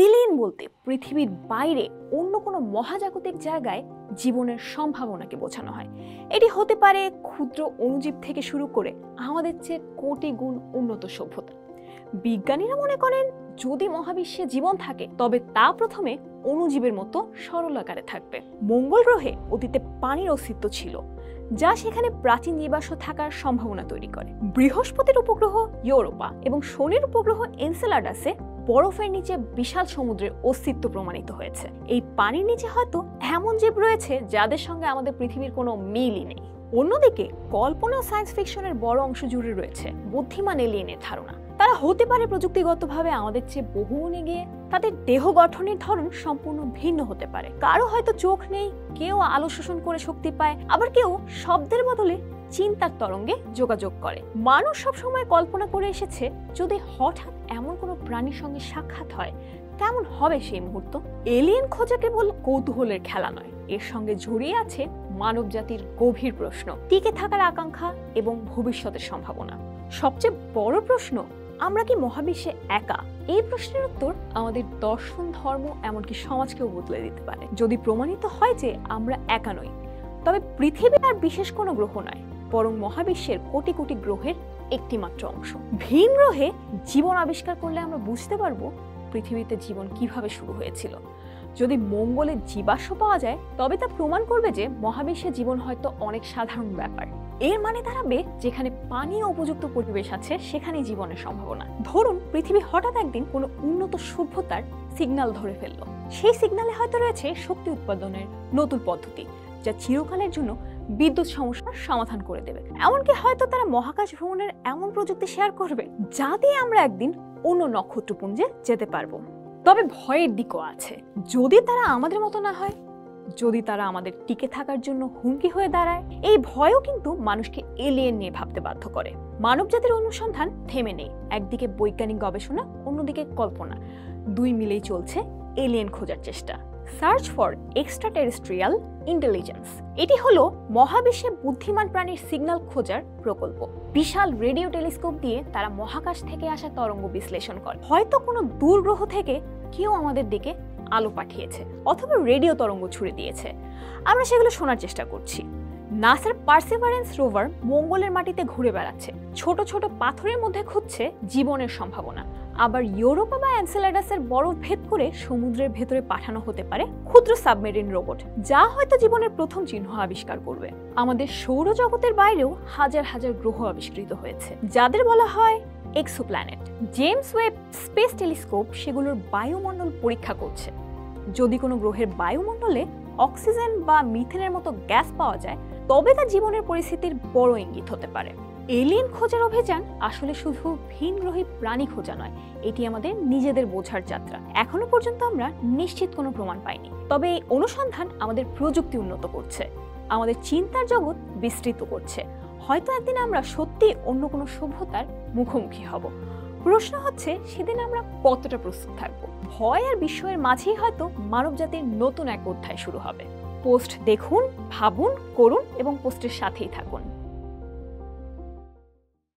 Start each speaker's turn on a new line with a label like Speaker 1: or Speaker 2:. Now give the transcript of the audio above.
Speaker 1: Alien বলতে পৃথিবীর বাইরে অন্য কোনো মহাজাগতিক জায়গায় জীবনের সম্ভাবনাকে বোঝানো হয়। এটি হতে পারে ক্ষুদ্র অণুজীব থেকে শুরু করে আমাদের চেয়ে কোটি গুণ উন্নত সভ্যতা। বিজ্ঞানীরা মনে করেন যদি মহাবিশ্বে জীবন থাকে তবে তা প্রথমে অণুজীবের মতো সরল আকারে থাকবে। মঙ্গল গ্রহে অতীতে পানির অস্তিত্ব ছিল, যা সেখানে প্রাচীন জীবাশ্ম থাকার সম্ভাবনা তৈরি করে। বৃহস্পতির উপগ্রহ ইউরোপা এবং শনির উপগ্রহ এনসেলাডাসে বরফের নিচে বিশাল সমুদ্রের অস্তিত্ব প্রমাণিত হয়েছে। এই পানির নিচে হয়তো এমন জীব রয়েছে যাদের সঙ্গে আমাদের পৃথিবীর কোনো মিলই নেই। অন্যদিকে কল্পনা ও সায়েন্স ফিকশনের বড় অংশ জুড়ে রয়েছে বুদ্ধিমান এলিয়েনের ধারণা। তারা হতে পারে প্রযুক্তিগতভাবে আমাদের চেয়ে বহুগুণ এগিয়ে, তাদের দেহ গঠনের ধরন সম্পূর্ণ ভিন্ন হতে পারে। কারো হয়তো চোখ নেই, কেউ আলো শোষণ করে শক্তি পায়, আবার কেউ শব্দের বদলে চিন্তার তরঙ্গে যোগাযোগ করে। মানুষ সবসময় কল্পনা করে এসেছে যদি হঠাৎ এমন কোনো প্রাণীর সঙ্গে সাক্ষাৎ হয় কেমন হবে সেই মুহূর্ত। এলিয়েন খোঁজা কেবল কৌতূহলের খেলা নয়, এর সঙ্গে জড়িয়ে আছে মানব জাতির গভীর প্রশ্ন, টিকে থাকার আকাঙ্ক্ষা এবং ভবিষ্যতের সম্ভাবনা। সবচেয়ে বড় প্রশ্ন, আমরা কি মহাবিশ্বে একা? এই প্রশ্নের উত্তর আমাদের দর্শন, ধর্ম, এমনকি সমাজকেও বদলে দিতে পারে। যদি প্রমাণিত হয় যে আমরা একা নই, তবে পৃথিবী আর বিশেষ কোনো গ্রহ নয়, বরং মহাবিশ্বের কোটি কোটি গ্রহের একটি মাত্র অংশ। ভিন গ্রহে জীবন আবিষ্কার করলে আমরা বুঝতে পারবো পৃথিবীতে জীবন কিভাবে শুরু হয়েছিল। যদি মঙ্গলে জীবাশ্ম পাওয়া যায় তবে তা প্রমাণ করবে যে মহাবিশ্বে জীবন হয়তো অনেক সাধারণ ব্যাপার। এর মানে দাঁড়াবে যেখানে পানি ও উপযুক্ত পরিবেশ আছে সেখানে জীবনের সম্ভাবনা। ধরুন পৃথিবী হঠাৎ একদিন কোনো উন্নত সভ্যতার সিগন্যাল ধরে ফেললো। সেই সিগন্যালে হয়তো রয়েছে শক্তি উৎপাদনের নতুন পদ্ধতি, যা চিরকালের জন্য বিদ্যুৎ সমস্যার সমাধান করে দেবে। এমনকি হয়তো তারা মহাকাশ ভ্রমণের এমন প্রযুক্তি শেয়ার করবে যা দিয়ে আমরা একদিন অন্য নক্ষত্রপুঞ্জে যেতে পারবো। তবে ভয়ের দিকও আছে। যদি তারা আমাদের মতো না হয়, যদি তারা আমাদের টিকে থাকার জন্য হুমকি হয়ে দাঁড়ায়, এই ভয়ও কিন্তু মানুষকে এলিয়েন নিয়ে ভাবতে বাধ্য করে। মানবজাতির অনুসন্ধান থেমে নেই। একদিকে বৈজ্ঞানিক গবেষণা, অন্যদিকে কল্পনা, দুই মিলেই চলছে এলিয়েন খোঁজার চেষ্টা। সার্চ ফর এক্সট্রাটেরেস্ট্রিয়াল ইন্টেলিজেন্স, এটি হলো মহাবিশ্বে বুদ্ধিমান প্রাণীর সিগন্যাল খোঁজার প্রকল্প। বিশাল রেডিও টেলিস্কোপ দিয়ে তারা মহাকাশ থেকে আসা তরঙ্গ বিশ্লেষণ করে। হয়তো কোনো দূর গ্রহ থেকে কেউ আমাদের দিকে আলো পাঠিয়েছে অথবা রেডিও তরঙ্গ ছুড়ে দিয়েছে, আমরা সেগুলো শোনার চেষ্টা করছি। নাসার পার্সিভারেন্স রোভার মঙ্গলের মাটিতে ঘুরে বেড়াচ্ছে, ছোট ছোট পাথরের মধ্যে খুঁজছে জীবনের সম্ভাবনা। আবার ইউরোপা বা এনসেলাডাসের বরফ ভেদ করে সমুদ্রের ভেতরে পাঠানো হতে পারে ক্ষুদ্র সাবমেরিন রোবট, যা হয়তো জীবনের প্রথম চিহ্ন আবিষ্কার করবে। আমাদের সৌরজগতের বাইরেও হাজার হাজার গ্রহ আবিষ্কৃত হয়েছে, যাদের বলা হয় exoplanet. James Webb space telescope সেগুলোর বায়ুমণ্ডল পরীক্ষা করছে। যদি কোনো গ্রহের বায়ুমণ্ডলে অক্সিজেন বা মিথেনের মতো গ্যাস পাওয়া যায় তবে তা জীবনের পরিস্থিতির বড় ইঙ্গিত হতে পারে। এলিয়েন খোঁজার অভিযান আসলে শুধু ভিনগ্রহী প্রাণী খোঁজা নয়, এটি আমাদের নিজেদের বোঝার যাত্রা। এখনো পর্যন্ত আমরা নিশ্চিত কোনো প্রমাণ পাইনি, তবে এই অনুসন্ধান আমাদের প্রযুক্তি উন্নত করছে, আমাদের চিন্তার জগৎ বিস্তৃত করছে। হয়তো একদিন আমরা সত্যি অন্য কোনো সভ্যতার মুখোমুখি হব। প্রশ্ন হচ্ছে সেদিন আমরা কতটা প্রস্তুত থাকব। ভয় আর বিস্ময়ের মাঝেই হয়তো মানবজাতির নতুন এক অধ্যায় শুরু হবে। পোস্ট দেখুন, ভাবুন, করুন এবং পোস্টের সাথেই থাকুন।